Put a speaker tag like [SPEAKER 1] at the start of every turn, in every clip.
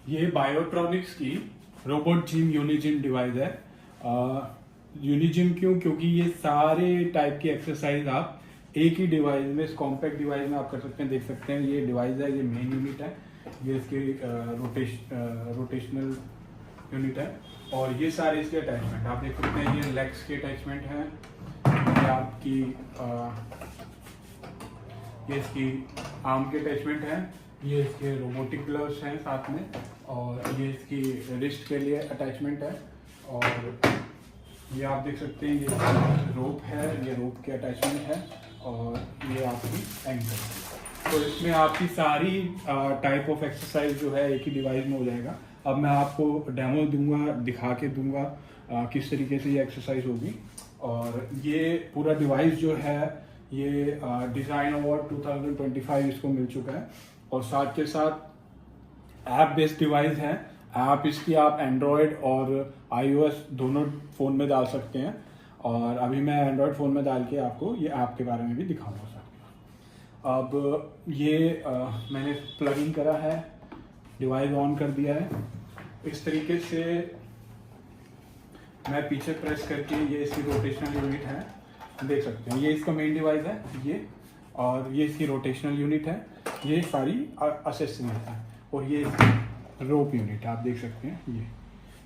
[SPEAKER 1] ये बायोट्रॉनिक्स की robot gym यूनिजिम device है। यूनिजिम क्यों? क्योंकि ये सारे टाइप की एक्सरसाइज आप एक ही डिवाइस में, इस कॉम्पैक्ट डिवाइस में आप कर सकते हैं। देख सकते हैं ये डिवाइस है, ये मेन यूनिट है, ये इसकी रोटेशनल यूनिट है और ये सारे इसके अटैचमेंट आप देख सकते हैं। ये लेग्स के अटैचमेंट हैं, ये आपकी ये इसकी आर्म के अटैचमेंट हैं, ये इसके रोबोटिक ग्लव्स हैं साथ में, और ये इसकी रिस्ट के लिए अटैचमेंट है। और ये आप देख सकते हैं ये रोप है, ये रोप के अटैचमेंट है, और ये आपकी एंकल। तो इसमें आपकी सारी टाइप ऑफ एक्सरसाइज जो है एक ही डिवाइस में हो जाएगा। अब मैं आपको डेमो दूंगा, दिखा के दूंगा किस तरीके से ये एक्सरसाइज होगी। और ये पूरा डिवाइस जो है ये डिज़ाइन अवार्ड 2025 इसको मिल चुका है, और साथ के साथ ऐप बेस्ड डिवाइस है। ऐप इसकी आप एंड्रॉयड और iOS दोनों फ़ोन में डाल सकते हैं, और अभी मैं एंड्रॉयड फ़ोन में डाल के आपको ये ऐप के बारे में भी दिखाऊंगा सर। अब ये मैंने प्लग इन करा है, डिवाइस ऑन कर दिया है। इस तरीके से मैं पीछे प्रेस करके, ये इसकी रोटेशनल यूनिट है, देख सकते हैं ये इसका मेन डिवाइस है ये, और ये इसकी रोटेशनल यूनिट है, ये सारी एसेसरीज है, और ये रोप यूनिट है, आप देख सकते हैं ये।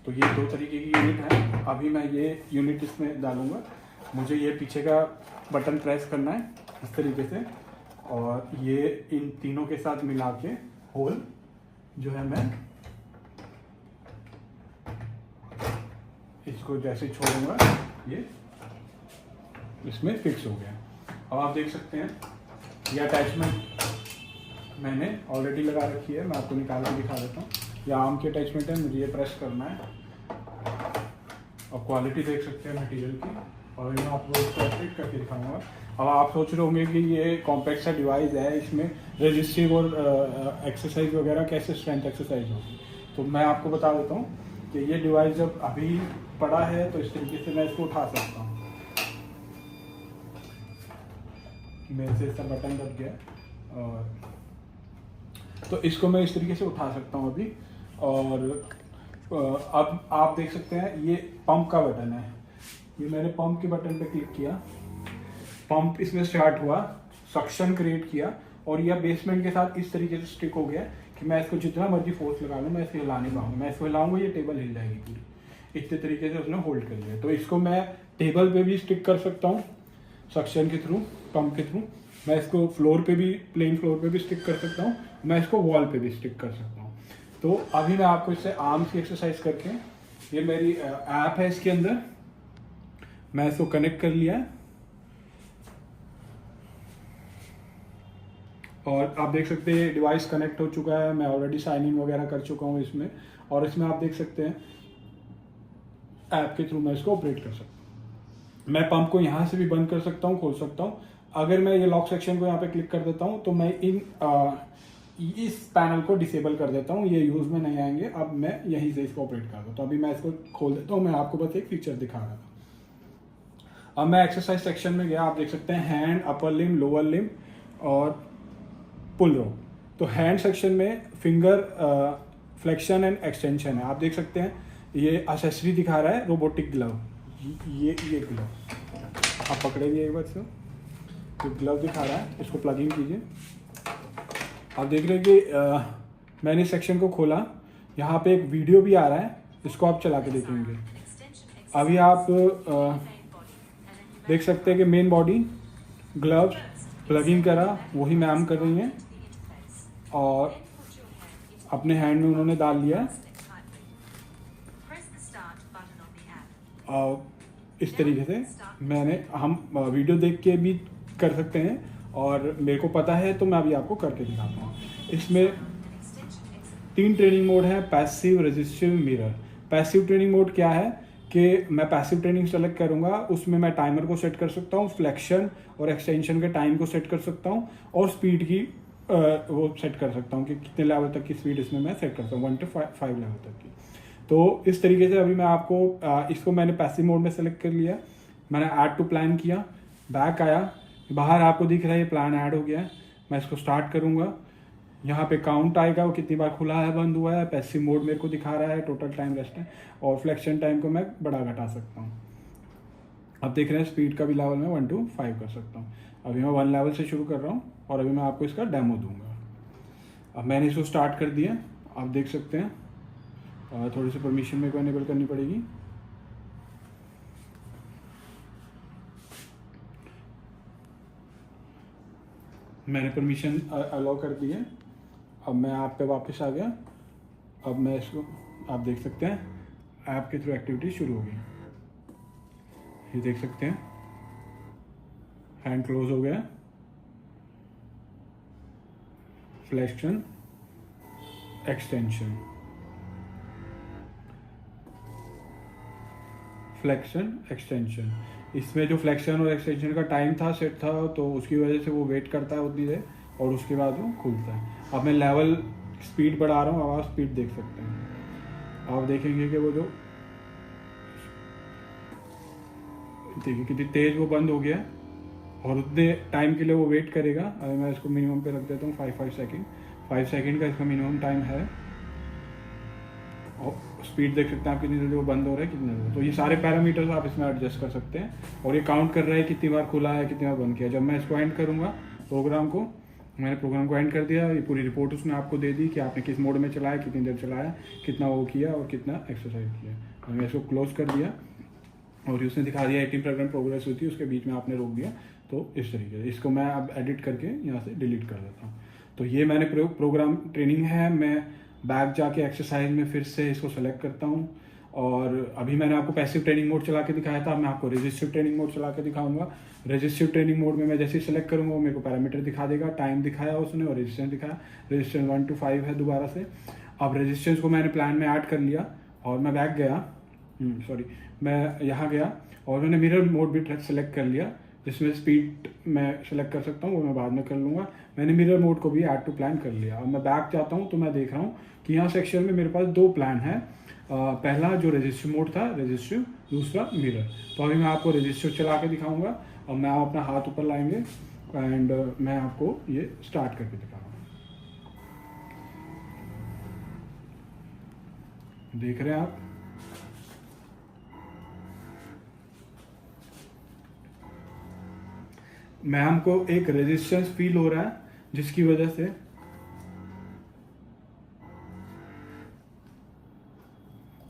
[SPEAKER 1] तो ये दो तरीके की यूनिट है। अभी मैं ये यूनिट इसमें डालूंगा, मुझे ये पीछे का बटन प्रेस करना है इस तरीके से, और ये इन तीनों के साथ मिला के होल जो है मैं इसको जैसे छोड़ूंगा ये इसमें फिक्स हो गया। अब आप देख सकते हैं ये अटैचमेंट मैंने ऑलरेडी लगा रखी है, मैं आपको निकाल के दिखा देता हूँ। ये आर्म की अटैचमेंट है, मुझे ये प्रेस करना है, और क्वालिटी देख सकते हैं मटेरियल की, और मैं आपको इसको फिट करके दिखाऊंगा। अब आप सोच रहे होंगे कि ये कॉम्पैक्ट सा डिवाइस है, इसमें रेजिस्टिव और एक्सरसाइज वगैरह कैसे स्ट्रेंथ एक्सरसाइज होगी। तो मैं आपको बता देता हूँ कि ये डिवाइस जब अभी पड़ा है तो इस तरीके से मैं इसको उठा सकता हूँ। मेरे से इसका बटन दब गया, और तो इसको मैं इस तरीके से उठा सकता हूँ अभी। और अब आप देख सकते हैं ये पंप का बटन है, ये मैंने पंप के बटन पे क्लिक किया, पंप इसमें स्टार्ट हुआ, सक्शन क्रिएट किया, और यह बेसमेंट के साथ इस तरीके से स्टिक हो गया कि मैं इसको जितना मर्जी फोर्स लगा लूँ मैं इसको हिला नहीं पाऊंगा। मैं इसको हिलाऊंगा ये टेबल हिल जाएगी पूरी, इतने तरीके से उसने होल्ड कर लिया। तो इसको मैं टेबल पे भी स्टिक कर सकता हूँ सक्शन के थ्रू, पंप के थ्रू। मैं इसको फ्लोर पे भी, प्लेन फ्लोर पे भी स्टिक कर सकता हूँ, मैं इसको वॉल पे भी स्टिक कर सकता हूँ। तो अभी मैं आपको इससे आर्म्स की एक्सरसाइज करके, ये मेरी ऐप है, इसके अंदर मैं इसको कनेक्ट कर लिया है, और आप देख सकते हैं डिवाइस कनेक्ट हो चुका है। मैं ऑलरेडी साइन इन वगैरह कर चुका हूँ इसमें, और इसमें आप देख सकते हैं ऐप के थ्रू मैं इसको ऑपरेट कर सकता हूँ। मैं पंप को यहाँ से भी बंद कर सकता हूँ, खोल सकता हूँ। अगर मैं ये लॉक सेक्शन को यहाँ पे क्लिक कर देता हूँ तो मैं इस पैनल को डिसेबल कर देता हूँ, ये यूज में नहीं आएंगे। अब मैं यहीं से इसको ऑपरेट कर दूँ। तो अभी मैं इसको खोल देता हूँ, मैं आपको बस एक फीचर दिखा रहा था। अब मैं एक्सरसाइज सेक्शन में गया, आप देख सकते हैं हैंड, अपर लिम, लोअर लिम और पुल रो। तो हैंड सेक्शन में फिंगर फ्लेक्शन एंड एक्सटेंशन है, आप देख सकते हैं। ये एक्सेसरी दिखा रहा है रोबोटिक ग्लव, ये ग्लव आप पकड़ेंगे एक बार से, तो ग्लव दिखा रहा है, इसको प्लग इन कीजिए। आप देख रहे हैं कि मैंने सेक्शन को खोला, यहाँ पे एक वीडियो भी आ रहा है, इसको आप चला के देखेंगे। अभी आप देख सकते हैं कि main body, gloves, plug in करा, वही मैम कर रही हैं, और अपने हैंड में उन्होंने डाल लिया। और इस तरीके से हम वीडियो देख के भी कर सकते हैं, और मेरे को पता है तो मैं अभी आपको करके दिखाता हूँ। इसमें 3 ट्रेनिंग मोड है, passive, resistive, mirror. Passive training mode क्या है कि मैं पैसिव ट्रेनिंग सेलेक्ट करूँगा, उसमें मैं टाइमर को सेट कर सकता हूँ, फ्लेक्शन और एक्सटेंशन के टाइम को सेट कर सकता हूँ, और स्पीड की वो सेट कर सकता हूँ कि कितने लेवल तक की स्पीड इसमें मैं सेट करता हूँ, 1 to 5 लेवल तक की। तो इस तरीके से अभी मैं आपको इसको मैंने पैसिव मोड में सेलेक्ट कर लिया, मैंने ऐड टू प्लान किया, बैक आया, बाहर आपको दिख रहा है ये प्लान ऐड हो गया है। मैं इसको स्टार्ट करूँगा, यहाँ पे काउंट आएगा वो कितनी बार खुला है, बंद हुआ है, पैसिव मोड मेरे को दिखा रहा है, टोटल टाइम रेस्ट है, और फ्लेक्शन टाइम को मैं बढ़ा घटा सकता हूँ। अब देख रहे हैं स्पीड का भी लेवल मैं 1 to 5 कर सकता हूँ। अभी मैं 1 लेवल से शुरू कर रहा हूँ और अभी मैं आपको इसका डेमो दूंगा। अब मैंने इसको स्टार्ट कर दिया, आप देख सकते हैं। थोड़ी सी परमिशन मेरे को इनेबल करनी पड़ेगी। मैंने परमिशन अलाउ कर दी है। अब मैं ऐप पे वापस आ गया। अब मैं इसको, आप देख सकते हैं ऐप के थ्रू एक्टिविटी शुरू हो गई। ये देख सकते हैं हैंड क्लोज हो गया, फ्लेक्शन एक्सटेंशन, फ्लेक्शन एक्सटेंशन। इसमें जो फ्लेक्शन और एक्सटेंशन का टाइम था सेट था, तो उसकी वजह से वो वेट करता है उतनी देर और उसके बाद वो खुलता है। अब मैं लेवल स्पीड बढ़ा रहा हूँ, आप स्पीड देख सकते हैं। आप देखेंगे कि वो जो देखिए कितनी तेज वो बंद हो गया और उतने टाइम के लिए वो वेट करेगा। अगर मैं इसको मिनिमम पे रख देता हूँ 5 सेकंड, 5 सेकंड का इसका मिनिमम टाइम है। और स्पीड देख सकते हैं आप कितनी जल्दी वो बंद हो रहा है, कितनी जल्दी। तो ये सारे पैरामीटर्स आप इसमें एडजस्ट कर सकते हैं और ये काउंट कर रहा है कितनी बार खुला है, कितनी बार बंद किया। जब मैं इसको एंड करूँगा प्रोग्राम को, मैंने प्रोग्राम को एंड कर दिया, ये पूरी रिपोर्ट उसने आपको दे दी कि आपने किस मोड में चलाया, कितनी देर चलाया, कितना वो किया और कितना एक्सरसाइज किया। मैंने इसको क्लोज कर दिया और उसने दिखा दिया 18% प्रोग्रेस हुई थी, उसके बीच में आपने रोक दिया। तो इस तरीके से इसको मैं अब एडिट करके यहाँ से डिलीट कर देता हूँ। तो ये मैंने प्रोग्राम ट्रेनिंग है। मैं बैक जाके एक्सरसाइज में फिर से इसको सेलेक्ट करता हूँ और अभी मैंने आपको पैसिव ट्रेनिंग मोड चला के दिखाया था, मैं आपको रेजिस्टिव ट्रेनिंग मोड चला के दिखाऊंगा। रेजिस्टिव ट्रेनिंग मोड में मैं जैसे ही सेलेक्ट करूँगा वो मेरे को पैरामीटर दिखा देगा, टाइम दिखाया उसने और रेजिस्टेंस दिखाया। रेजिस्टेंस 1 to 5 है दोबारा से। अब रेजिस्टेंस को मैंने प्लान में ऐड कर लिया और मैं बैक गया, मैं यहाँ गया और मैंने मिरर मोड भी सेलेक्ट कर लिया, जिसमें स्पीड मैं सेलेक्ट कर सकता हूँ, वो मैं बाद में कर लूँगा। मैंने मिरर मोड को भी ऐड टू प्लान कर लिया। अब मैं बैक जाता हूँ तो मैं देख रहा हूँ कि यहाँ सेक्शन में मेरे पास 2 प्लान है। पहला जो रजिस्टिव मोड था रजिस्टिव, दूसरा मिरर। तो अभी मैं आपको रजिस्टिव चला के दिखाऊंगा और मैं आप अपना हाथ ऊपर लाएंगे एंड मैं आपको ये स्टार्ट करके दिखाऊंगा। देख रहे हैं आप, मैम को एक रेजिस्टेंस फील हो रहा है जिसकी वजह से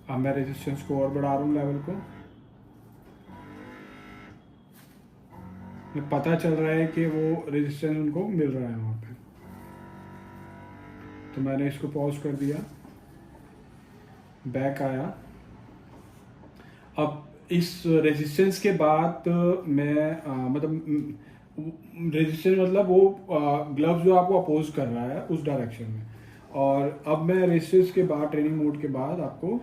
[SPEAKER 1] अब मैं रेजिस्टेंस को और बढ़ा रहा हूं, लेवल को। पता चल रहा है कि वो रेजिस्टेंस उनको मिल रहा है वहां पे। तो मैंने इसको पॉज कर दिया, बैक आया। अब इस रेजिस्टेंस के बाद मैं मतलब रेजिस्टेंस मतलब वो ग्लव्स जो आपको अपोज कर रहा है उस डायरेक्शन में। और अब मैं रेजिस्टेंस के बाद ट्रेनिंग मोड के बाद आपको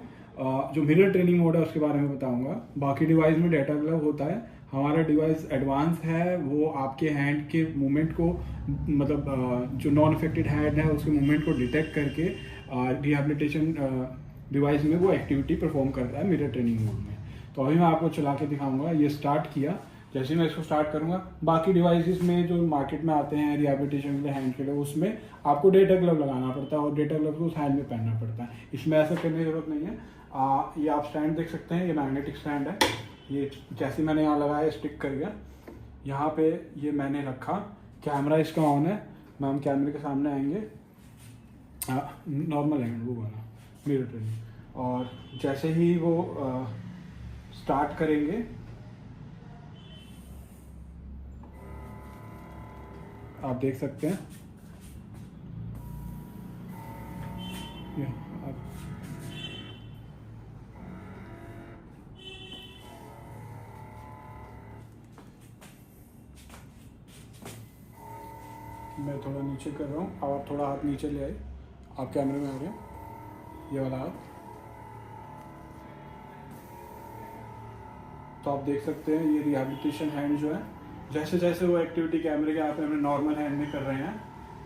[SPEAKER 1] जो मिरर ट्रेनिंग मोड है उसके बारे में बताऊंगा। बाकी डिवाइस में डेटा ग्लव होता है, हमारा डिवाइस एडवांस है, वो आपके हैंड के मूवमेंट को मतलब जो नॉन अफेक्टेड हैंड है उसके मूवमेंट को डिटेक्ट करके रिहैबिलिटेशन डिवाइस में वो एक्टिविटी परफॉर्म करता है मिरर ट्रेनिंग मोड में। तो अभी मैं आपको चला के दिखाऊंगा। ये स्टार्ट किया, जैसे मैं इसको स्टार्ट करूंगा, बाकी डिवाइसेस में जो मार्केट में आते हैं रिहैबिलिटेशन के लिए हैंड के लिए, उसमें आपको डेटा ग्लव लगाना पड़ता है और डेटा ग्लव को उस हैंड में पहनना पड़ता है। इसमें ऐसा करने की जरूरत नहीं है। ये आप स्टैंड देख सकते हैं, ये मैग्नेटिक स्टैंड है। ये जैसे मैंने यहाँ लगाया स्टिक कर गया, यहाँ पे ये मैंने रखा। कैमरा इसका ऑन है, मैं हम कैमरे के सामने आएंगे, नॉर्मल हैंड वो वाला मिरर ट्रेनिंग। और जैसे ही वो स्टार्ट करेंगे आप देख सकते हैं मैं थोड़ा नीचे कर रहा हूँ, अब आप थोड़ा हाथ नीचे ले आए, आप कैमरे में आ गए, ये वाला हाथ। तो आप देख सकते हैं ये रिहैबिलिटेशन हैंड जो है, जैसे जैसे वो एक्टिविटी कैमरे के हाथ में हमने नॉर्मल हैंड में कर रहे हैं,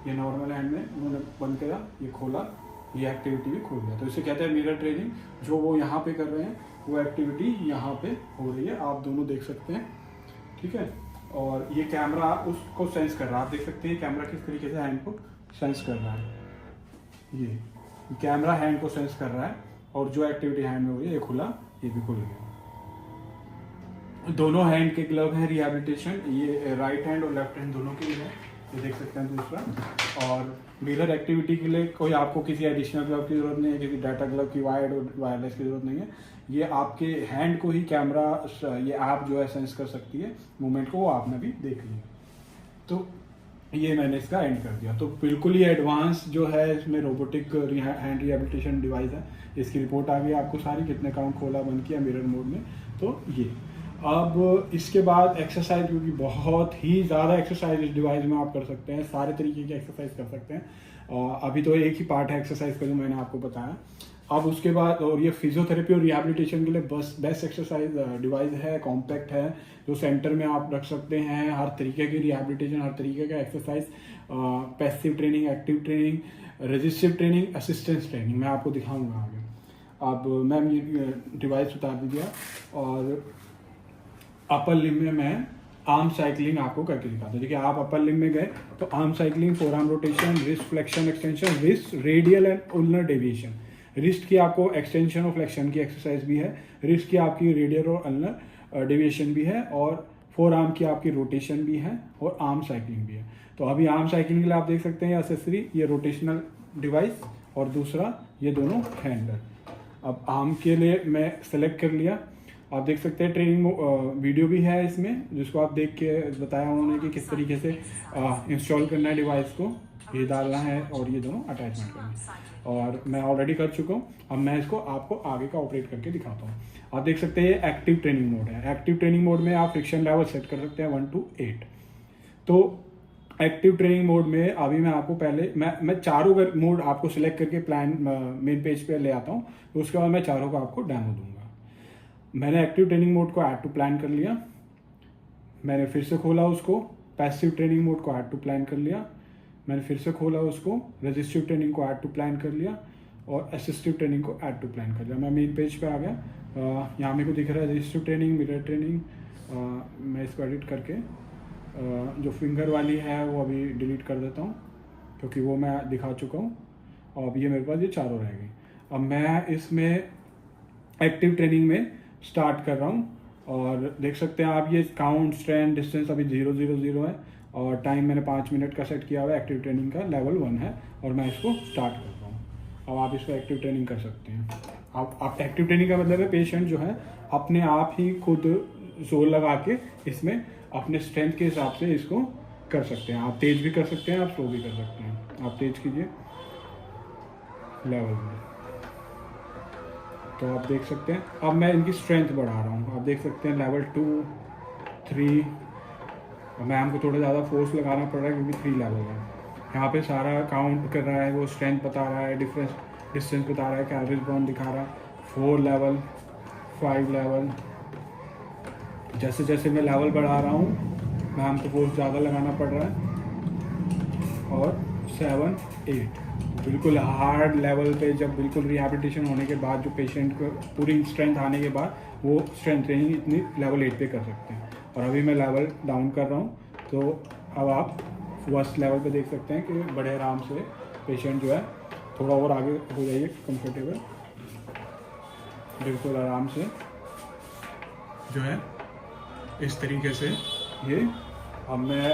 [SPEAKER 1] ये नॉर्मल हैंड में उन्होंने बंद किया, ये खोला, ये एक्टिविटी भी खुल गया। तो इसे कहते हैं मिरर ट्रेनिंग। जो वो यहाँ पे कर रहे हैं वो एक्टिविटी यहाँ पे हो रही है, आप दोनों देख सकते हैं, ठीक है। और ये कैमरा उसको सेंस कर रहा है, आप देख सकते हैं कैमरा किस तरीके से हैंड को सेंस कर रहा है, ये कैमरा हैंड को सेंस कर रहा है, और जो एक्टिविटी हैंड में हुई है ये खुला, ये भी खुल गया। दोनों हैंड के ग्लव हैं रिहैबिलिटेशन, ये राइट हैंड और लेफ्ट हैंड दोनों के लिए है, ये देख सकते हैं दूसरा। और मिरर एक्टिविटी के लिए कोई आपको किसी एडिशनल ग्लव की जरूरत नहीं है, किसी डाटा ग्लव की वायर्ड और वायरलेस की जरूरत नहीं है। ये आपके हैंड को ही कैमरा, ये ऐप जो है सेंस कर सकती है मूवमेंट को, वो आपने भी देख लिया। तो ये मैंने इसका एंड कर दिया। तो बिल्कुल ही एडवांस जो है इसमें रोबोटिक हैंड रिहैबिलिटेशन डिवाइस है। इसकी रिपोर्ट आ गई आपको सारी, कितने काउंट खोला बंद किया मिरर मोड में। तो ये अब इसके बाद एक्सरसाइज, क्योंकि बहुत ही ज़्यादा एक्सरसाइज इस डिवाइस में आप कर सकते हैं, सारे तरीके की एक्सरसाइज कर सकते हैं। अभी तो एक ही पार्ट है एक्सरसाइज का जो मैंने आपको बताया। अब उसके बाद, और ये फिजियोथेरेपी और रिहैबिलिटेशन के लिए बेस्ट एक्सरसाइज डिवाइस है, कॉम्पैक्ट है, जो सेंटर में आप रख सकते हैं। हर तरीके की रिहैबिलिटेशन, हर तरीके का exercise, passive training, active training, resistive training, assistance training, मैं आपको दिखाऊंगा आगे। अब मैम ये डिवाइस उतार दीजिए, और अपर लिम्ब में मैं आर्म साइकिलिंग आपको करके दिखाता हूँ। देखिए आप अपर लिम्ब में गए तो arm cycling, forearm rotation, wrist flexion extension, wrist radial and ulnar deviation. Wrist की आपको एक्सटेंशन और फ्लेक्शन की एक्सरसाइज भी है, रिस्ट की आपकी रेडियल और अल्नर डेविएशन भी है, और फोर आर्म की आपकी रोटेशन भी है, और आर्म साइकिलिंग भी है। तो अभी आर्म साइकिलिंग के लिए आप देख सकते हैं एक्सेसरी, ये रोटेशनल डिवाइस, और दूसरा ये दोनों हैंडल। अब आर्म के लिए मैं सेलेक्ट कर लिया। आप देख सकते हैं ट्रेनिंग वीडियो भी है इसमें, जिसको आप देख के बताया उन्होंने कि किस तरीके से इंस्टॉल करना है डिवाइस को, ये डालना है और ये दोनों अटैचमेंट करना है, और मैं ऑलरेडी कर चुका हूँ। अब मैं इसको आपको आगे का ऑपरेट करके दिखाता हूँ। आप देख सकते हैं ये एक्टिव ट्रेनिंग मोड है। एक्टिव ट्रेनिंग मोड में आप फ्रिक्शन लेवल सेट कर सकते हैं 1 to 8। तो एक्टिव ट्रेनिंग मोड में अभी मैं आपको पहले मैं चारों मोड आपको सिलेक्ट करके प्लान मेन पेज पे ले आता हूँ, तो उसके बाद मैं चारों को आपको डेमो दूंगा। मैंने एक्टिव ट्रेनिंग मोड को ऐड टू प्लान कर लिया, मैंने फिर से खोला उसको, पैसिव ट्रेनिंग मोड को ऐड टू प्लान कर लिया, मैंने फिर से खोला उसको, रेजिस्टिव ट्रेनिंग को ऐड टू प्लान कर लिया, और असिस्टिव ट्रेनिंग को ऐड टू प्लान कर लिया। मैं मेन पेज पे आ गया। यहाँ मेरे को दिख रहा है रजिस्टिव ट्रेनिंग, मिरर ट्रेनिंग। मैं इसको एडिट करके जो फिंगर वाली है वो अभी डिलीट कर देता हूँ, क्योंकि वो मैं दिखा चुका हूँ। और अब ये मेरे पास ये चारों रह गई। अब मैं इसमें एक्टिव ट्रेनिंग में स्टार्ट कर रहा हूँ, और देख सकते हैं आप ये काउंट, स्ट्रेंथ, डिस्टेंस अभी 0 0 0 है, और टाइम मैंने 5 मिनट का सेट किया हुआ है। एक्टिव ट्रेनिंग का लेवल 1 है, और मैं इसको स्टार्ट कर रहा हूँ। अब आप इसको एक्टिव ट्रेनिंग कर सकते हैं। आप एक्टिव ट्रेनिंग का मतलब है पेशेंट जो है अपने आप ही खुद जोर लगा के इसमें अपने स्ट्रेंथ के हिसाब से इसको कर सकते हैं। आप तेज भी कर सकते हैं, आप स्लो भी कर सकते हैं। आप तेज कीजिए लेवल में, तो आप देख सकते हैं। अब मैं इनकी स्ट्रेंथ बढ़ा रहा हूँ। आप देख सकते हैं लेवल 2, 3। मैम को थोड़ा ज़्यादा फोर्स लगाना पड़ रहा है क्योंकि 3 लेवल है। यहाँ पे सारा काउंट कर रहा है, वो स्ट्रेंथ बता रहा है, डिस्टेंस बता रहा है, कैलोरीज बर्न दिखा रहा है। 4 लेवल, 5 लेवल। जैसे जैसे मैं लेवल बढ़ा रहा हूँ मैम को फोर्स ज़्यादा लगाना पड़ रहा है। और 7, 8 बिल्कुल हार्ड लेवल पे, जब बिल्कुल रिहैबिलिटेशन होने के बाद जो पेशेंट को पूरी स्ट्रेंथ आने के बाद वो स्ट्रेंथ ट्रेनिंग इतनी लेवल 8 पे कर सकते हैं। और अभी मैं लेवल डाउन कर रहा हूँ, तो अब आप फर्स्ट लेवल पे देख सकते हैं कि बड़े आराम से पेशेंट जो है थोड़ा और आगे हो जाइए, कंफर्टेबल, बिल्कुल आराम से जो है इस तरीके से ये। अब मैं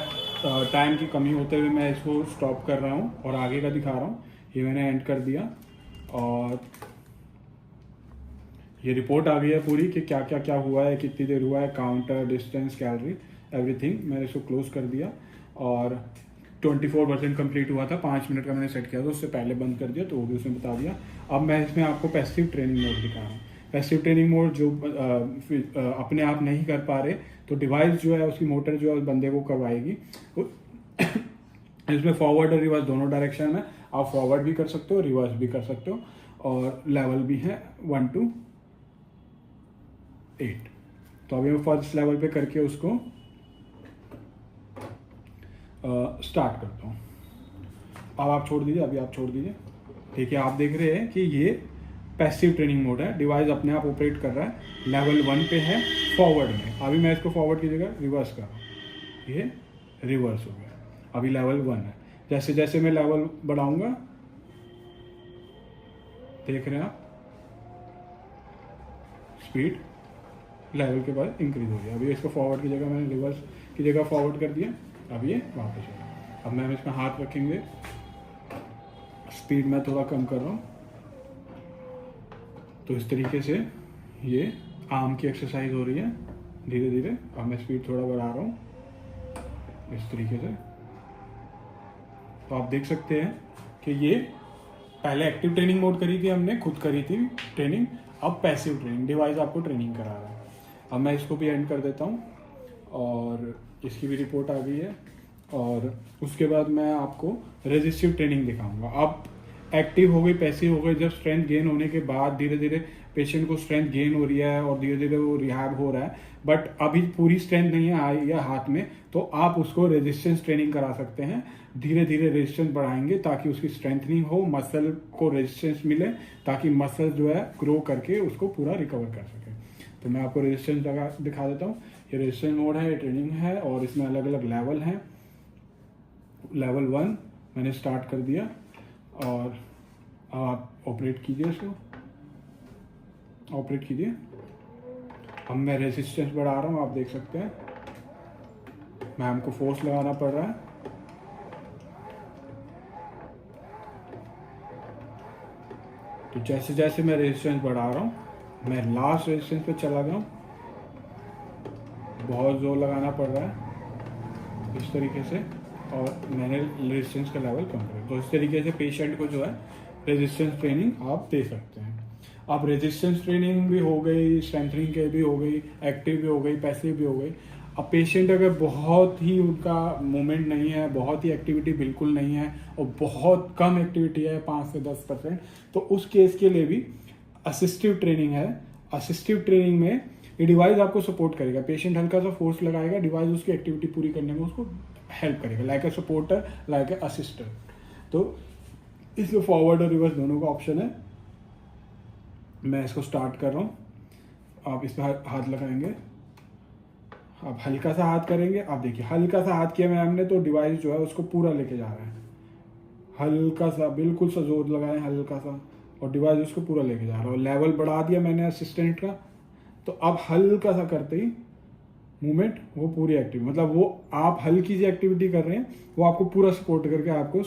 [SPEAKER 1] टाइम की कमी होते हुए मैं इसको स्टॉप कर रहा हूँ और आगे का दिखा रहा हूँ। ये मैंने एंड कर दिया, और ये रिपोर्ट आ गई है पूरी कि क्या क्या क्या हुआ है, कितनी देर हुआ है, काउंटर, डिस्टेंस, कैलोरी, एवरीथिंग। मैंने इसको क्लोज कर दिया, और 24% कंप्लीट हुआ था। 5 मिनट का मैंने सेट किया था, उससे पहले बंद कर दिया, तो वो भी उसने बता दिया। अब मैं इसमें आपको पैसिव ट्रेनिंग मोड दिखा रहा हूँ। पैसिव ट्रेनिंग मोड जो अपने आप नहीं कर पा रहे, तो डिवाइस जो है उसकी मोटर जो है उस बंदे को करवाएगी। इसमें फॉरवर्ड और रिवर्स दोनों डायरेक्शन में आप फॉरवर्ड भी कर सकते हो, रिवर्स भी कर सकते हो, और लेवल भी है 1 to 8। तो अभी मैं फर्स्ट लेवल पे करके उसको स्टार्ट करता हूँ। अब आप छोड़ दीजिए, अभी आप छोड़ दीजिए। ठीक है, आप देख रहे हैं कि ये पैसिव ट्रेनिंग मोड है, डिवाइस अपने आप ऑपरेट कर रहा है। लेवल 1 पे है फॉरवर्ड में। अभी मैं इसको फॉरवर्ड की जगह रिवर्स कर रहा हूँ, ये रिवर्स हो गया। अभी लेवल 1 है। जैसे जैसे मैं लेवल बढ़ाऊंगा, देख रहे हैं आप, स्पीड लेवल के बाद इंक्रीज हो गया। अभी इसको फॉरवर्ड की जगह मैंने रिवर्स की जगह फॉरवर्ड कर दिया, अब ये वापस हो गया। अब मैं इसमें हाथ रखेंगे, स्पीड में थोड़ा कम कर रहा हूँ, तो इस तरीके से ये आर्म की एक्सरसाइज हो रही है धीरे धीरे। अब मैं स्पीड थोड़ा बढ़ा रहा हूँ इस तरीके से। तो आप देख सकते हैं कि ये पहले एक्टिव ट्रेनिंग मोड करी थी हमने, खुद करी थी ट्रेनिंग, अब पैसिव ट्रेनिंग, डिवाइस आपको ट्रेनिंग करा रहा है। अब मैं इसको भी एंड कर देता हूँ और इसकी भी रिपोर्ट आ गई है। और उसके बाद मैं आपको रेजिस्टिव ट्रेनिंग दिखाऊंगा। अब एक्टिव हो गई, पैसिव हो गई, जब स्ट्रेंथ गेन होने के बाद धीरे धीरे पेशेंट को स्ट्रेंथ गेन हो रही है और धीरे धीरे वो रिहैब हो रहा है, बट अभी पूरी स्ट्रेंथ नहीं आई है हाथ में, तो आप उसको रेजिस्टेंस ट्रेनिंग करा सकते हैं। धीरे धीरे रेजिस्टेंस बढ़ाएंगे ताकि उसकी स्ट्रेंथनिंग हो, मसल को रेजिस्टेंस मिले, ताकि मसल जो है ग्रो करके उसको पूरा रिकवर कर सके। तो मैं आपको रेजिस्टेंस दिखा देता हूँ। ये रेजिस्टेंस मोड है, ये ट्रेनिंग है और इसमें अलग अलग लेवल हैं। लेवल 1 मैंने स्टार्ट कर दिया और आप ऑपरेट कीजिए, इसको ऑपरेट कीजिए। अब मैं रेजिस्टेंस बढ़ा रहा हूँ, आप देख सकते हैं मैम को फोर्स लगाना पड़ रहा है। तो जैसे जैसे मैं रेजिस्टेंस बढ़ा रहा हूँ, मैं लास्ट रेजिस्टेंस पे चला गया हूँ, बहुत जोर लगाना पड़ रहा है इस तरीके से, और मैंने रेजिस्टेंस का लेवल कम कर। तो इस तरीके से पेशेंट को जो है रेजिस्टेंस ट्रेनिंग आप दे सकते हैं। अब रेजिस्टेंस ट्रेनिंग भी हो गई, स्ट्रेंथनिंग के भी हो गई, एक्टिव भी हो गई, पैसिव भी हो गई। अब पेशेंट अगर बहुत ही उनका मूवमेंट नहीं है, बहुत ही एक्टिविटी बिल्कुल नहीं है और बहुत कम एक्टिविटी है 5 से 10%, तो उस केस के लिए भी असिस्टिव ट्रेनिंग है। असिस्टिव ट्रेनिंग में ये डिवाइस आपको सपोर्ट करेगा। पेशेंट हल्का सा फोर्स लगाएगा, डिवाइस उसकी एक्टिविटी पूरी करने में उसको हेल्प करेगा, like a supporter, like a assistant. तो इसमें फॉरवर्ड और रिवर्स दोनों का ऑप्शन है। मैं इसको स्टार्ट कर रहा हूँ, आप इस पर हाथ लगाएंगे, आप हल्का सा हाथ करेंगे। आप देखिए हल्का सा हाथ किया मैम ने, तो डिवाइस जो है उसको पूरा लेके जा रहा है। हल्का सा, बिल्कुल सा जोर लगाएं, हल्का सा, और डिवाइस उसको पूरा लेके जा रहा है। और लेवल बढ़ा दिया मैंने असिस्टेंट का, तो अब हल्का सा करते ही मूवमेंट वो पूरी एक्टिव, मतलब वो आप हल्की सी एक्टिविटी कर रहे हैं, वो आपको पूरा सपोर्ट करके आपको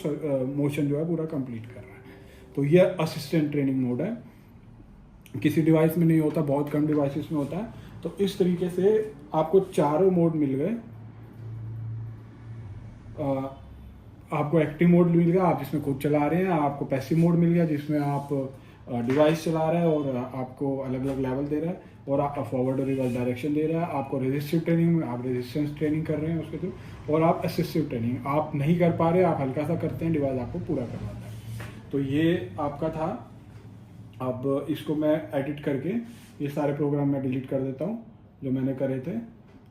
[SPEAKER 1] मोशन जो है पूरा कंप्लीट कर रहा है। तो ये असिस्टेंट ट्रेनिंग मोड है, किसी डिवाइस में नहीं होता, बहुत कम डिवाइसेस में होता है। तो इस तरीके से आपको चारों मोड मिल गए। आपको एक्टिव मोड मिल गया, आप जिसमें खुद चला रहे हैं, आपको पैसिव मोड मिल गया जिसमें आप डिवाइस चला रहे हैं और आपको अलग अलग लेवल दे रहा है और आप फॉरवर्ड और रिवर्स डायरेक्शन दे रहा है। आपको रेजिस्टिव ट्रेनिंग में आप रेजिस्टेंस ट्रेनिंग कर रहे हैं उसके थ्रू, और आप असिस्टिव ट्रेनिंग आप नहीं कर पा रहे, आप हल्का सा करते हैं, डिवाइस आपको पूरा करवाता है। तो ये आपका था। अब इसको मैं एडिट करके ये सारे प्रोग्राम मैं डिलीट कर देता हूँ जो मैंने करे थे,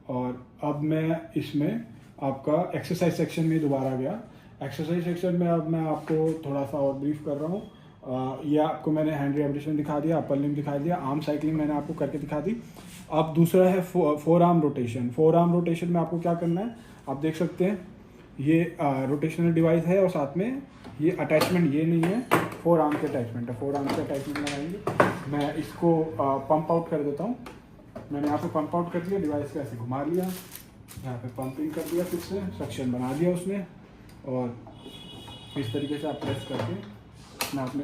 [SPEAKER 1] और अब मैं इसमें आपका एक्सरसाइज सेक्शन में दोबारा गया। एक्सरसाइज सेक्शन में अब मैं आपको थोड़ा सा और ब्रीफ कर रहा हूँ। ये आपको मैंने हैंड रिहेबिलिटेशन दिखा दिया, अपर लिम्ब दिखा दिया, आर्म साइकिलिंग मैंने आपको करके दिखा दी। अब दूसरा है four arm rotation. Four arm rotation में आपको क्या करना है, आप देख सकते हैं ये रोटेशनल डिवाइस है और साथ में ये अटैचमेंट ये नहीं है, फोर आर्म के अटैचमेंट है। फोर आर्म के अटैचमेंट लगाएंगे। मैं इसको पंप आउट कर देता हूँ। मैंने यहाँ पे पंप आउट कर दिया, डिवाइस को ऐसे घुमा लिया, यहाँ पे पंपिंग कर दिया, फिर से सक्शन बना दिया उसने, और इस तरीके से आप प्रेस करके मैं आपने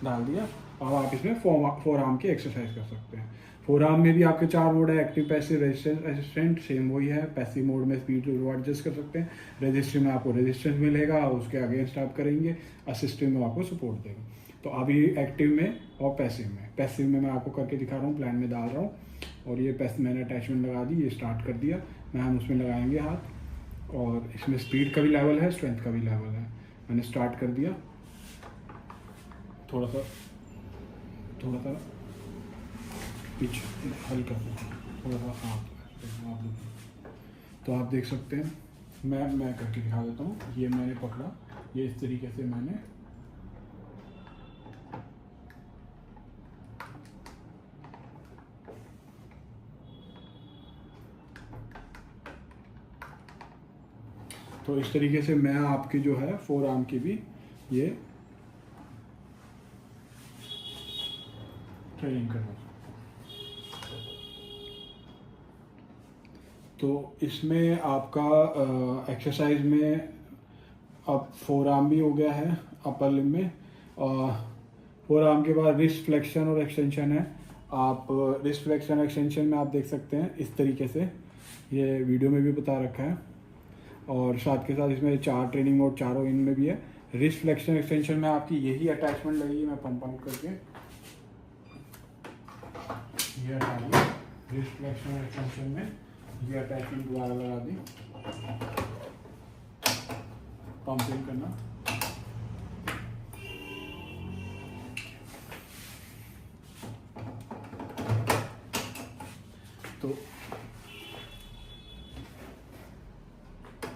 [SPEAKER 1] डाल दिया। और आप इसमें फोर आर्म की एक्सरसाइज कर सकते हैं। फोर आर्म में भी आपके 4 मोड है, active, passive, resistance, assistant, same वही है। पैसिव मोड में स्पीड को एडजस्ट कर सकते हैं, रेजिस्टिव में आपको रेजिस्टेंस मिलेगा, उसके अगेंस्ट आप करेंगे, असिस्टिव में आपको सपोर्ट देगा। तो अभी एक्टिव में और पैसिव में मैं आपको करके दिखा रहा हूँ, प्लान में डाल रहा हूँ। और ये पैसिव मैंने अटैचमेंट लगा दी, ये स्टार्ट कर दिया, मैं हम उसमें लगाएंगे हाथ। और इसमें स्पीड का भी लेवल है, स्ट्रेंथ का भी लेवल है। मैंने स्टार्ट कर दिया, थोड़ा सा पीछे हल्का सा, थोड़ा सा हाथ। तो आप देख सकते हैं, मैं करके दिखा देता हूँ। ये मैंने पकड़ा, ये इस तरीके से मैंने तो इस तरीके से मैं आपकी जो है फोर आर्म की भी ये ट्रेनिंग करवा सकता हूँ। तो इसमें आपका एक्सरसाइज में अब फोर आर्म भी हो गया है अपर लिम्ब में। फोर आर्म के बाद रिस्ट फ्लेक्शन और एक्सटेंशन है। आप रिस्ट फ्लेक्शन एक्सटेंशन में आप देख सकते हैं इस तरीके से, ये वीडियो में भी बता रखा है, और साथ के साथ इसमें 4 ट्रेनिंग मोड चारों इनमें भी है। रिस्ट फ्लेक्शन एक्सटेंशन में आपकी यही अटैचमेंट लगेगी, मैं पंप आउट करके ये हटा दी। रिस्ट फ्लेक्शन एक्सटेंशन में ये अटैचमेंट दोबारा लगा दी, पंपिंग करना। तो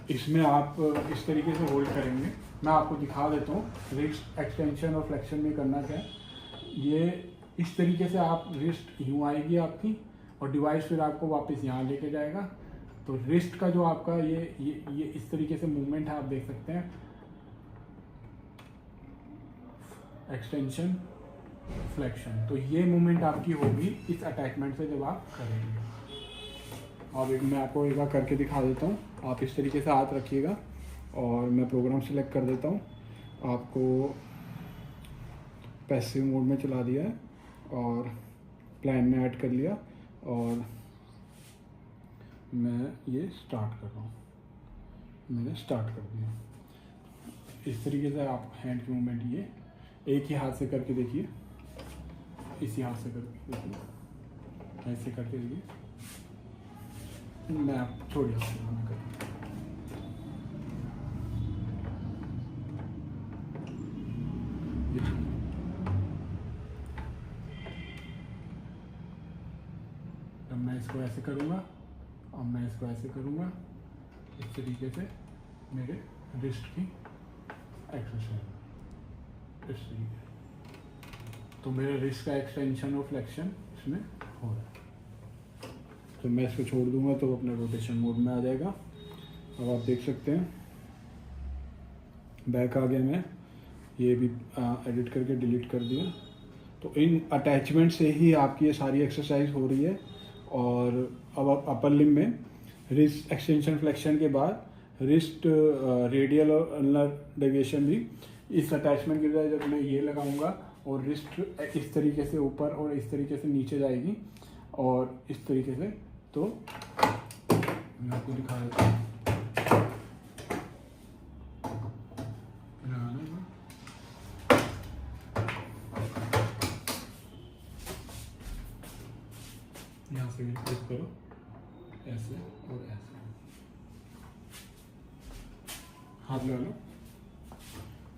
[SPEAKER 1] इसमें आप इस तरीके से होल्ड करेंगे। मैं आपको दिखा देता हूँ रिस्ट एक्सटेंशन और फ्लेक्शन में करना क्या है। ये इस तरीके से आप रिस्ट यूँ आएगी आपकी, और डिवाइस फिर आपको वापस यहाँ लेके जाएगा। तो रिस्ट का जो आपका ये इस तरीके से मूवमेंट है, आप देख सकते हैं, एक्सटेंशन फ्लेक्शन। तो ये मूवमेंट आपकी होगी इस अटैचमेंट से जब आप करेंगे। अब मैं आपको एक बार करके दिखा देता हूँ। आप इस तरीके से हाथ रखिएगा और मैं प्रोग्राम सेलेक्ट कर देता हूँ। आपको पैसिव मोड में चला दिया है और प्लान में ऐड कर लिया, और मैं ये स्टार्ट कर रहा हूँ। मैंने स्टार्ट कर दिया। इस तरीके से आप हैंड की मूवमेंट ये एक ही हाथ से करके देखिए, इसी हाथ से करके देखिए, ऐसे करके देखिए। मैं आप छोड़िए, मैं कर अब मैं इसको ऐसे करूँगा, अब मैं इसको ऐसे करूँगा। इस तरीके से मेरे रिस्ट की एक्सरसाइज इस तरीके से। तो मेरे रिस्ट का एक्सटेंशन और फ्लेक्शन इसमें हो रहा है। तो मैं इसको छोड़ दूंगा तो अपने रोटेशन मोड में आ जाएगा। अब आप देख सकते हैं बैक आ गया, मैं ये भी एडिट करके डिलीट कर दिया। तो इन अटैचमेंट से ही आपकी ये सारी एक्सरसाइज हो रही है। और अब आप अपर लिम्ब में रिस्ट एक्सटेंशन फ्लेक्शन के बाद रिस्ट रेडियल और अल्नर डेविएशन भी इस अटैचमेंट की वजह जब मैं ये लगाऊंगा और रिस्ट इस तरीके से ऊपर और इस तरीके से नीचे जाएगी और इस तरीके से। तो मैं आपको दिखा देता हूँ। यहाँ से क्लिक करो, ऐसे और ऐसे हाथ लगा लो।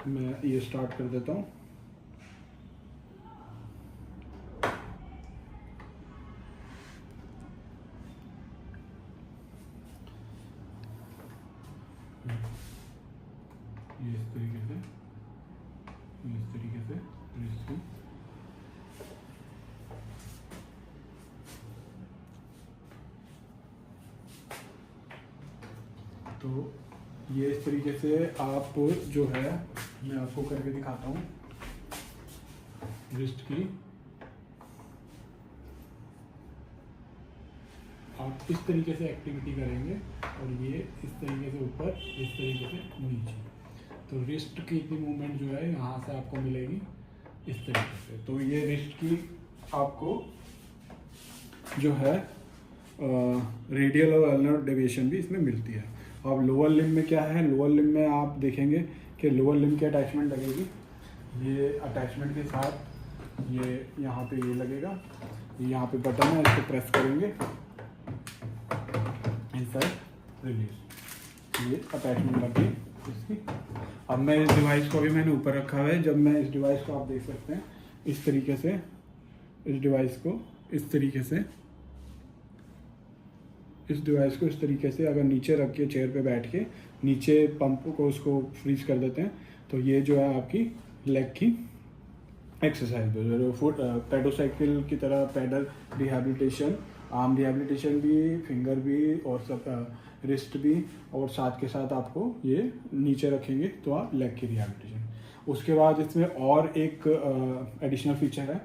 [SPEAKER 1] मैं ये स्टार्ट कर देता हूँ। ये इस तरीके से, इस तरीके से रिस्ट। तो ये इस तरीके से आप जो है, मैं आपको करके दिखाता हूँ रिस्ट की। आप इस तरीके से एक्टिविटी करेंगे और ये इस तरीके से ऊपर, इस तरीके से नीचे। तो रिस्ट की इतनी मूवमेंट जो है यहाँ से आपको मिलेगी इस तरीके से। तो ये रिस्ट की आपको जो है रेडियल और अल्नर डेविएशन भी इसमें मिलती है। अब लोअर लिम्ब में क्या है, लोअर लिम्ब में आप देखेंगे कि लोअर लिम्ब की अटैचमेंट लगेगी। ये अटैचमेंट के साथ ये यहाँ पे ये लगेगा, यहाँ पे बटन है, इसको प्रेस करेंगे, इनसाइड रिलीज, ये अटैचमेंट लग गई इसकी। अब मैं इस डिवाइस को भी मैंने ऊपर रखा है। जब मैं इस डिवाइस को, आप देख सकते हैं इस तरीके से, इस डिवाइस को इस तरीके से, इस डिवाइस को इस तरीके से अगर नीचे रख के चेयर पे बैठ के नीचे पंप को उसको फ्रीज कर देते हैं, तो ये जो है आपकी लेग की एक्सरसाइज, फुट पेडोसाइकिल की तरह पेडल रिहैबिलिटेशन, आर्म रिहैबिलिटेशन भी, फिंगर भी और सब रिस्ट भी, और साथ के साथ आपको ये नीचे रखेंगे तो आप लेग की रिहैबिलिटेशन। उसके बाद इसमें और एक एडिशनल फीचर है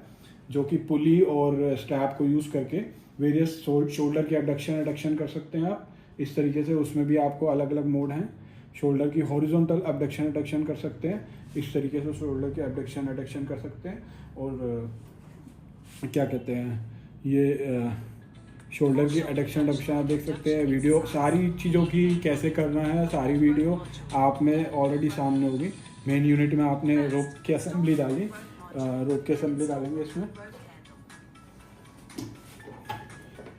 [SPEAKER 1] जो कि पुली और स्ट्रैप को यूज़ करके वेरियस शोल्डर की एबडक्शन कर सकते हैं आप इस तरीके से। उसमें भी आपको अलग अलग मोड हैं। शोल्डर की हॉरिजॉन्टल एबडक्शन कर सकते हैं, इस तरीके से शोल्डर की एबडक्शन कर सकते हैं। और क्या कहते हैं ये शोल्डर की एडक्शन आप देख सकते हैं। वीडियो सारी चीज़ों की कैसे करना है, सारी वीडियो आप में ऑलरेडी सामने होगी। मेन यूनिट में आपने रोप की असेंबली डाली, रोप की असेंबली डालेंगे इसमें।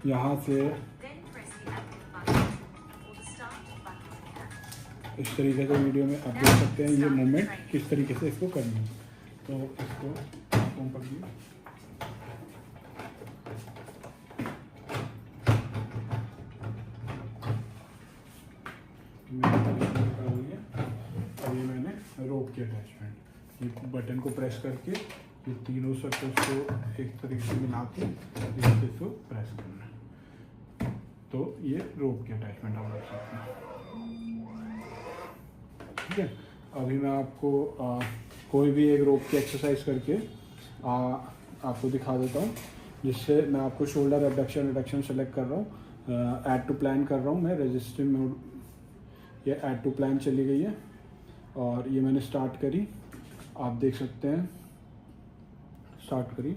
[SPEAKER 1] यहाँ से इस तरीके से वीडियो में आप देख सकते हैं ये मूवमेंट किस तरीके से इसको करनी है। तो इसको ऊपर दिए, अब ये मैंने रोप की अटैचमेंट, ये बटन को प्रेस करके ये तीनों सर्कल्स को एक तरीके से मिला के इसको प्रेस करना है, तो ये रोप की अटैचमेंट आप रख सकते हैं। ठीक है, अभी मैं आपको कोई भी एक रोप की एक्सरसाइज करके आपको दिखा देता हूँ, जिससे मैं आपको शोल्डर एबडक्शन सेलेक्ट कर रहा हूँ, ऐड टू प्लान कर रहा हूँ मैं रेजिस्टिव मोड। ये ऐड टू प्लान चली गई है और ये मैंने स्टार्ट करी, आप देख सकते हैं स्टार्ट करी।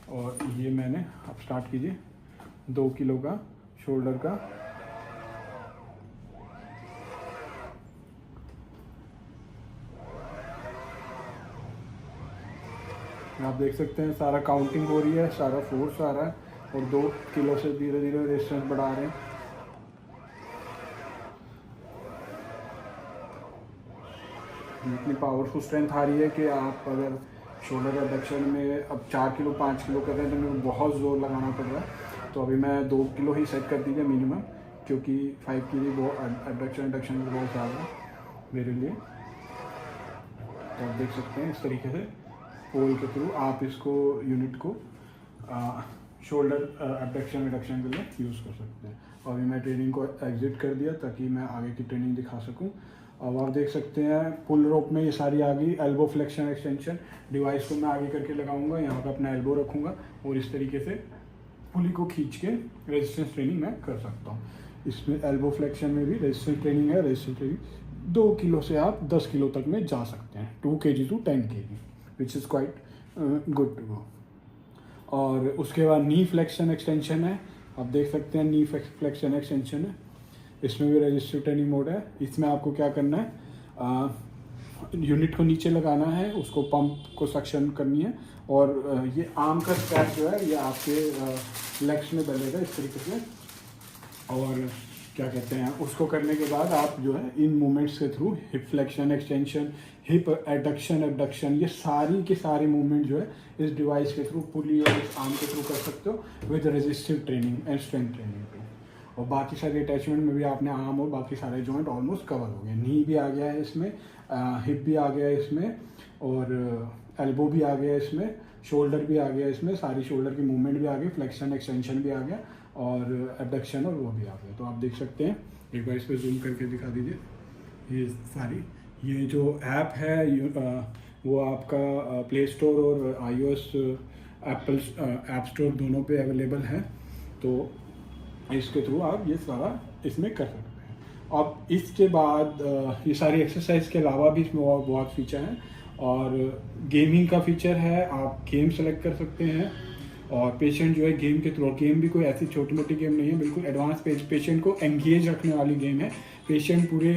[SPEAKER 1] और ये मैंने, आप स्टार्ट कीजिए 2 किलो का शोल्डर का। आप देख सकते हैं सारा काउंटिंग हो रही है, सारा फोर्स आ रहा है और 2 किलो से धीरे धीरे रेजिस्टेंस बढ़ा रहे हैं। इतनी पावरफुल स्ट्रेंथ आ रही है कि आप अगर शोल्डर एबडक्शन में अब 4 किलो 5 किलो कर रहे हैं तो मेरे को बहुत ज़ोर लगाना पड़ रहा है। तो अभी मैं 2 किलो ही सेट कर दीजिए मिनिमम, क्योंकि 5 किलो वो एबडक्शन बहुत ज़्यादा है मेरे लिए। तो आप देख सकते हैं इस तरीके से पोल के थ्रू आप इसको यूनिट को शोल्डर एबडक्शन रिडक्शन के लिए यूज़ कर सकते हैं। और अभी मैं ट्रेनिंग को एग्जिट कर दिया ताकि मैं आगे की ट्रेनिंग दिखा सकूं। अब आप देख सकते हैं पुल रोप में ये सारी आ गई। एल्बो फ्लेक्शन एक्सटेंशन डिवाइस को मैं आगे करके लगाऊंगा, यहाँ पे अपना एल्बो रखूँगा और इस तरीके से पुली को खींच के रेजिस्टेंस ट्रेनिंग मैं कर सकता हूँ। इसमें एल्बो फ्लेक्शन में भी रेजिस्टेंस ट्रेनिंग है। रेजिस्टेंस ट्रेनिंग 2 किलो से आप 10 किलो तक में जा सकते हैं, 2 kg to 10 kg, which is quite good to go. और उसके बाद नी फ्लेक्शन एक्सटेंशन है, आप देख सकते हैं नी फ्लेक्शन एक्सटेंशन है। इसमें भी रजिस्टिव ट्रेनिंग मोड है। इसमें आपको क्या करना है, यूनिट को नीचे लगाना है, उसको पंप को सक्शन करनी है और ये आर्म का स्ट्रैप जो है ये आपके लेग्स में डलेगा इस तरीके से। और क्या कहते हैं, उसको करने के बाद आप जो है इन मूवमेंट्स के through hip flexion extension, hip adduction abduction, ये सारी के सारी मूवमेंट जो है इस डिवाइस के थ्रू, पुली और इस आर्म के थ्रू कर सकते हो with resistive training and strength training. और बाकी सारे अटैचमेंट में भी आपने आर्म और बाकी सारे जॉइंट ऑलमोस्ट कवर हो गए। नी भी आ गया है इसमें, हिप भी आ गया है इसमें, और एल्बो भी आ गया इसमें, शोल्डर भी आ गया इसमें, सारी शोल्डर की मूवमेंट भी आ गई, फ्लेक्शन एक्सटेंशन भी आ गया और एबडक्शन और वो भी आ गया। तो आप देख सकते हैं, एक बार इस पर जूम करके दिखा दीजिए। ये सारी, ये जो ऐप है वो आपका प्ले स्टोर और iOS एप्पल ऐप स्टोर दोनों पे अवेलेबल है। तो इसके थ्रू आप ये सारा इसमें कर सकते हैं। अब इसके बाद ये सारी एक्सरसाइज के अलावा भी इसमें और बहुत फीचर हैं। और गेमिंग का फीचर है, आप गेम सेलेक्ट कर सकते हैं और पेशेंट जो है गेम के थ्रू, गेम भी कोई ऐसी छोटी मोटी गेम नहीं है, बिल्कुल एडवांस पेशेंट को एंगेज रखने वाली गेम है। पेशेंट पूरे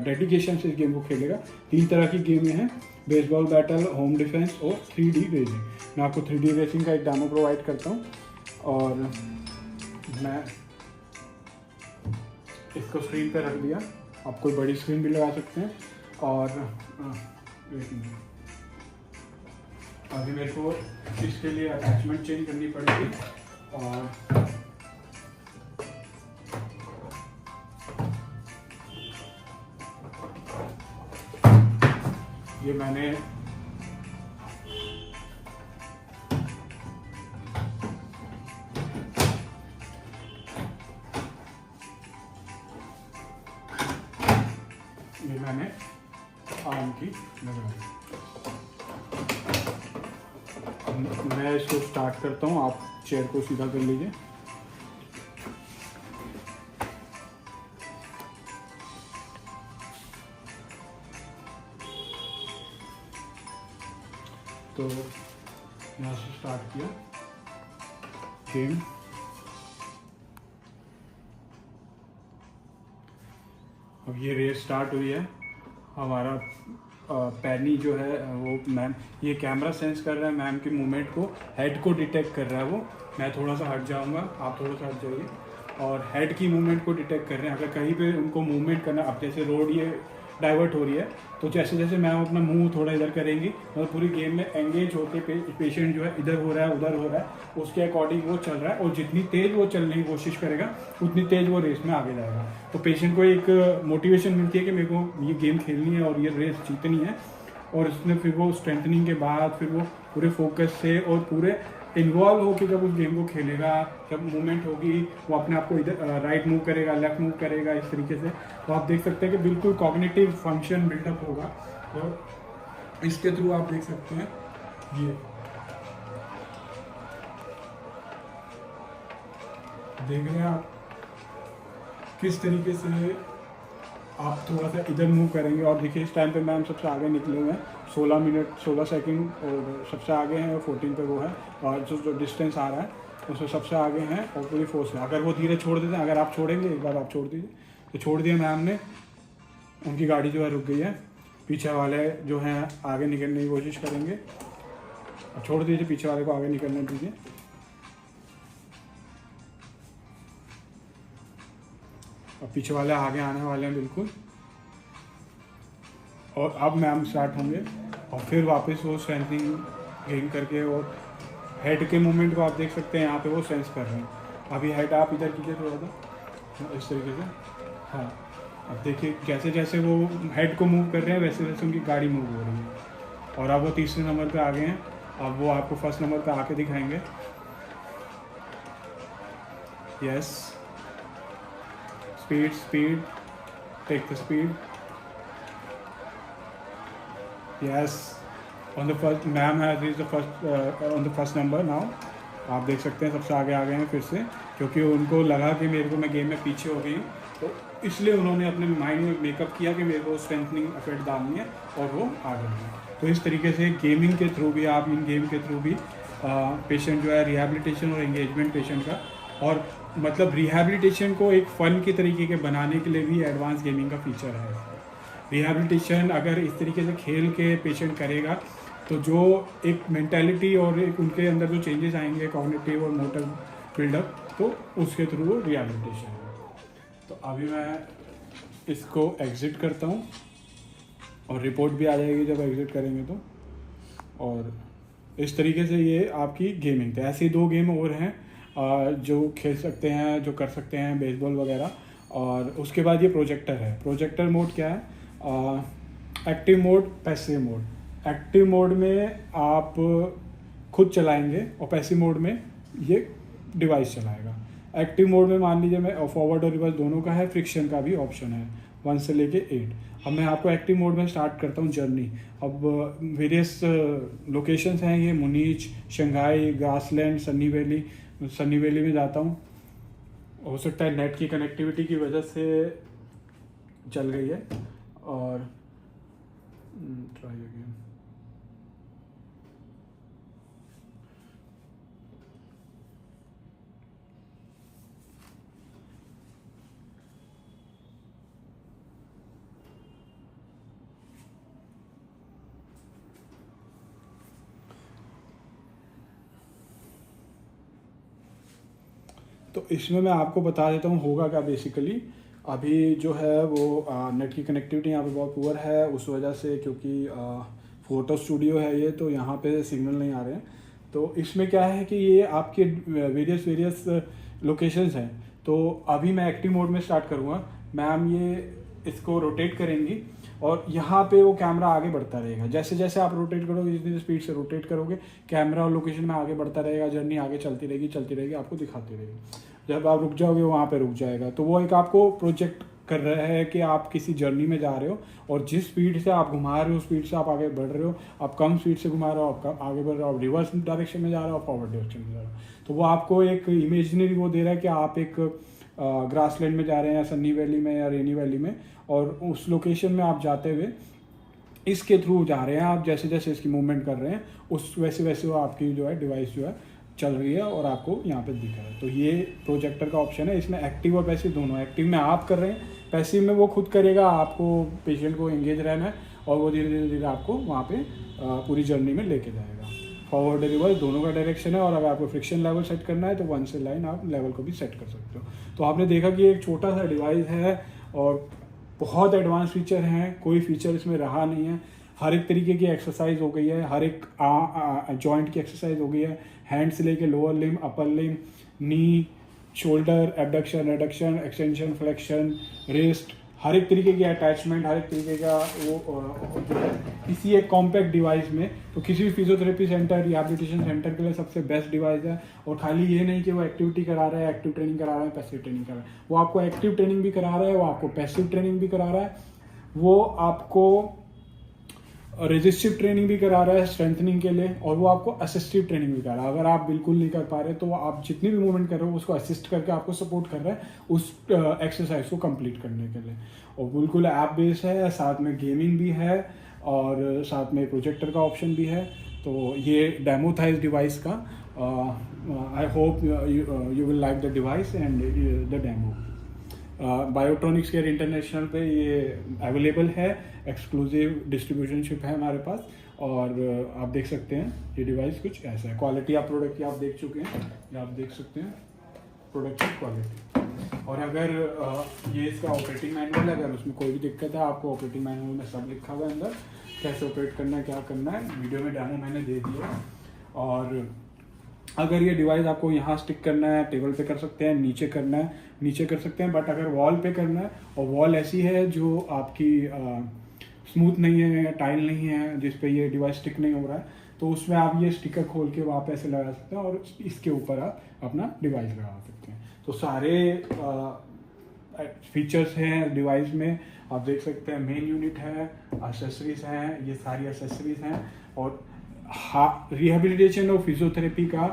[SPEAKER 1] डेडिकेशन से इस गेम को खेलेगा। 3 तरह की गेमें हैं, बेसबॉल बैटल, होम डिफेंस और 3D रेसिंग। मैं आपको 3D रेसिंग का एक डेमो प्रोवाइड करता हूँ और मैं इसको स्क्रीन पे रख दिया। आप कोई बड़ी स्क्रीन भी लगा सकते हैं। और अभी मेरे को इसके लिए अटैचमेंट चेंज करनी पड़ेगी और ये मैंने लगा। मैं इसको स्टार्ट करता हूँ, आप चेयर को सीधा कर लीजिए। तो यहाँ से स्टार्ट किया गेम। अब ये रेस स्टार्ट हुई है। हमारा पैनी जो है वो मैम, ये कैमरा सेंस कर रहा है मैम की मूवमेंट को, हेड को डिटेक्ट कर रहा है वो। मैं थोड़ा सा हट जाऊंगा, आप थोड़ा सा हट जाइए। और हेड की मूवमेंट को डिटेक्ट कर रहे हैं। अगर कहीं पे उनको मूवमेंट करना, अब जैसे रोड ये डाइवर्ट हो रही है, तो जैसे जैसे मैम अपना मुंह थोड़ा इधर करेंगी, मतलब पूरी गेम में एंगेज होके पेशेंट जो है इधर हो रहा है उधर हो रहा है, उसके अकॉर्डिंग वो चल रहा है। और जितनी तेज़ वो चलने की कोशिश करेगा उतनी तेज़ वो रेस में आगे जाएगा। तो पेशेंट को एक मोटिवेशन मिलती है कि मेरे को ये गेम खेलनी है और ये रेस जीतनी है। और उसमें फिर वो स्ट्रेंथनिंग के बाद फिर वो पूरे फोकस से और पूरे इन्वॉल्व होकर जब उस गेम को खेलेगा, जब मूवमेंट होगी, वो अपने आप को इधर राइट मूव करेगा, लेफ्ट मूव करेगा, इस तरीके से। तो आप देख सकते हैं कि बिल्कुल कॉग्निटिव फंक्शन बिल्डअप होगा। और इसके थ्रू आप देख सकते हैं ये देख रहे हैं आप किस तरीके से आप थोड़ा सा इधर मूव करेंगे। और देखिए इस टाइम पे मैम सबसे आगे निकले हुए हैं, 16 मिनट 16 सेकंड और सबसे आगे हैं। 14 पे वो है, और जो डिस्टेंस आ रहा है उसमें सबसे आगे हैं और पूरी फोर्स है। अगर वो धीरे छोड़ देते हैं, अगर आप छोड़ेंगे, एक बार आप छोड़ दीजिए, तो छोड़ दिया मैम ने, उनकी गाड़ी जो है रुक गई है। पीछे वाले जो हैं आगे निकलने की कोशिश करेंगे, छोड़ दीजिए, पीछे वाले को आगे निकलने दीजिए। और पीछे वाले आगे आने वाले हैं बिल्कुल। और अब मैम स्टार्ट होंगे और फिर वापस वो स्ट्रेंथनिंग गेन करके, और हेड के मूवमेंट को आप देख सकते हैं यहाँ पे वो सेंस कर रहे हैं। अभी हेड आप इधर कीजिए थोड़ा सा, इस तरीके से। हाँ, अब देखिए जैसे जैसे वो हेड को मूव कर रहे हैं वैसे वैसे उनकी गाड़ी मूव हो रही है। और अब वो तीसरे नंबर पे आ गए हैं। अब वो आपको फर्स्ट नंबर पे आके दिखाएंगे। Yes, speed, take the speed. Yes, on the first, ma'am has reached the first on the first number now. आप देख सकते हैं सबसे आगे आ गए हैं फिर से, क्योंकि उनको लगा कि मेरे को मैं गेम में पीछे हो गई हूँ, तो इसलिए उन्होंने अपने माइंड में मेकअप किया कि मेरे को स्ट्रेंथनिंग इफेक्ट डालनी है और वो आ गए हैं। तो इस तरीके से गेमिंग के थ्रू भी, आप इन गेम के थ्रू भी पेशेंट जो है रिहैबिलिटेशन और एंगेजमेंट पेशेंट का, और मतलब रिहैबिलिटेशन को एक फ़न के तरीके के बनाने के लिए भी एडवांस गेमिंग का फीचर है। रिहैबिलिटेशन अगर इस तरीके से खेल के पेशेंट करेगा, तो जो एक मेंटालिटी और एक उनके अंदर जो चेंजेस आएंगे कॉग्निटिव और मोटर बिल्डअप, तो उसके थ्रू वो रिहैबिलिटेशन है। तो अभी मैं इसको एग्ज़िट करता हूँ और रिपोर्ट भी आ जाएगी जब एग्ज़िट करेंगे तो। और इस तरीके से ये आपकी गेमिंग थी। ऐसी 2 गेम और हैं जो खेल सकते हैं, जो कर सकते हैं, बेसबॉल वगैरह। और उसके बाद ये प्रोजेक्टर है। प्रोजेक्टर मोड क्या है? Active mode, passive mode. Active mode में आप खुद चलाएंगे और पैसिव मोड में ये डिवाइस चलाएगा। एक्टिव मोड में मान लीजिए मैं फॉरवर्ड और रिवर्स दोनों का है, फ्रिक्शन का भी ऑप्शन है 1 से लेके 8। अब मैं आपको एक्टिव मोड में स्टार्ट करता हूँ जर्नी। अब वेरियस लोकेशंस हैं ये, मुनीच, शंघाई, ग्रासलैंड, सनी वैली में जाता हूँ। हो सकता है नेट की कनेक्टिविटी की वजह से चल गई है। और ट्राई अगेन। तो इसमें मैं आपको बता देता हूँ होगा क्या बेसिकली। अभी जो है वो नेट की कनेक्टिविटी यहाँ पे बहुत पुअर है, उस वजह से, क्योंकि फ़ोटो स्टूडियो है ये, तो यहाँ पे सिग्नल नहीं आ रहे हैं। तो इसमें क्या है कि ये आपके वेरियस लोकेशंस हैं। तो अभी मैं एक्टिव मोड में स्टार्ट करूँगा। मैम ये इसको रोटेट करेंगी और यहाँ पे वो कैमरा आगे बढ़ता रहेगा। जैसे जैसे आप रोटेट करोगे, जितनी स्पीड से रोटेट करोगे, कैमरा और लोकेशन में आगे बढ़ता रहेगा। जर्नी आगे चलती रहेगी, आपको दिखाती रहेगी। जब आप रुक जाओगे वहाँ पे रुक जाएगा। तो वो एक आपको प्रोजेक्ट कर रहा है कि आप किसी जर्नी में जा रहे हो और जिस स्पीड से आप घुमा रहे हो उस स्पीड से आप आगे बढ़ रहे हो, आप कम स्पीड से घुमा रहे हो, आप आगे बढ़ रहे हो, आप रिवर्स डायरेक्शन में जा रहे हो, आप फॉरवर्ड डायरेक्शन में जा रहे हो। तो वो आपको एक इमेजिनरी वो दे रहा है कि आप एक ग्रासलैंड में जा रहे हैं या सन्नी वैली में या रेनी वैली में, और उस लोकेशन में आप जाते हुए इसके थ्रू जा रहे हैं, आप जैसे जैसे इसकी मूवमेंट कर रहे हैं उस वैसे वैसे वो आपकी जो है डिवाइस जो है चल रही है और आपको यहाँ पे दिख रहा है। तो ये प्रोजेक्टर का ऑप्शन है, इसमें एक्टिव और पैसिव दोनों है। एक्टिव में आप कर रहे हैं, पैसिव में वो खुद करेगा, आपको पेशेंट को एंगेज रहना है और वो धीरे धीरे धीरे आपको वहाँ पे पूरी जर्नी में लेके जाएगा। फॉरवर्ड रिवर्स दोनों का डायरेक्शन है, और अगर आपको फ्रिक्शन लेवल सेट करना है तो 1 से लाइन आप लेवल को भी सेट कर सकते हो। तो आपने देखा कि एक छोटा सा डिवाइस है और बहुत एडवांस फीचर हैं, कोई फीचर इसमें रहा नहीं है। हर एक तरीके की एक्सरसाइज हो गई है, हर एक जॉइंट की एक्सरसाइज हो गई है, हैंड से लेके lower limb, upper limb, knee, shoulder, abduction, adduction, extension, flexion, wrist, हर एक तरीके की अटैचमेंट, हर एक तरीके का वो जो है किसी एक कॉम्पैक्ट डिवाइस में। तो किसी भी फिजियोथेरेपी सेंटर, रिहैबिलिटेशन सेंटर के लिए सबसे बेस्ट डिवाइस है। और खाली ये नहीं कि वो एक्टिविटी करा रहा है, एक्टिव ट्रेनिंग करा रहा है, पैसिव ट्रेनिंग करा रहा है, वो आपको एक्टिव ट्रेनिंग भी करा रहा है, वो आपको पैसिव ट्रेनिंग भी करा रहा है, वो आपको रेजिस्टिव ट्रेनिंग भी करा रहा है स्ट्रेंथनिंग के लिए, और वो आपको असिस्टिव ट्रेनिंग भी करा रहा है। अगर आप बिल्कुल नहीं कर पा रहे तो आप जितनी भी मूवमेंट कर रहे हो उसको असिस्ट करके आपको सपोर्ट कर रहा है उस एक्सरसाइज को कंप्लीट करने के लिए। और बिल्कुल ऐप बेस्ड है, साथ में गेमिंग भी है और साथ में प्रोजेक्टर का ऑप्शन भी है। तो ये डेमो था इस डिवाइस का। I hope you will like the device and the demo. Biotronics care international पे ये अवेलेबल है, एक्सक्लूसिव डिस्ट्रीब्यूशनशिप है हमारे पास। और आप देख सकते हैं ये डिवाइस कुछ ऐसा है। क्वालिटी आप प्रोडक्ट की आप देख चुके हैं, ये आप देख सकते हैं प्रोडक्ट की क्वालिटी। और अगर ये इसका ऑपरेटिंग मैनुअल है, अगर उसमें कोई भी दिक्कत है आपको ऑपरेटिंग मैनुअल में सब लिखा हुआ है अंदर, कैसे ऑपरेट करना है, क्या करना है, वीडियो में डेमो मैंने दे दिया। और अगर ये डिवाइस आपको यहाँ स्टिक करना है, टेबल पे कर सकते हैं, नीचे करना है नीचे कर सकते हैं, बट अगर वॉल पे करना है और वॉल ऐसी है जो आपकी स्मूथ नहीं है या टाइल नहीं है जिस पे ये डिवाइस स्टिक नहीं हो रहा है, तो उसमें आप ये स्टिकर खोल के वहाँ पे ऐसे लगा सकते हैं और इसके ऊपर आप अपना डिवाइस लगा सकते हैं। तो सारे फीचर्स हैं डिवाइस में, आप देख सकते हैं। मेन यूनिट है, एक्सेसरीज हैं, ये सारी एक्सेसरीज हैं, और रिहैबिलिटेशन और फिजियोथेरेपी का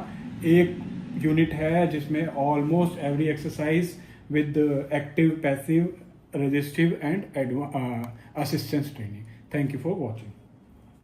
[SPEAKER 1] एक यूनिट है जिसमें almost every exercise with active, passive, resistive and assistance training. Thank you for watching.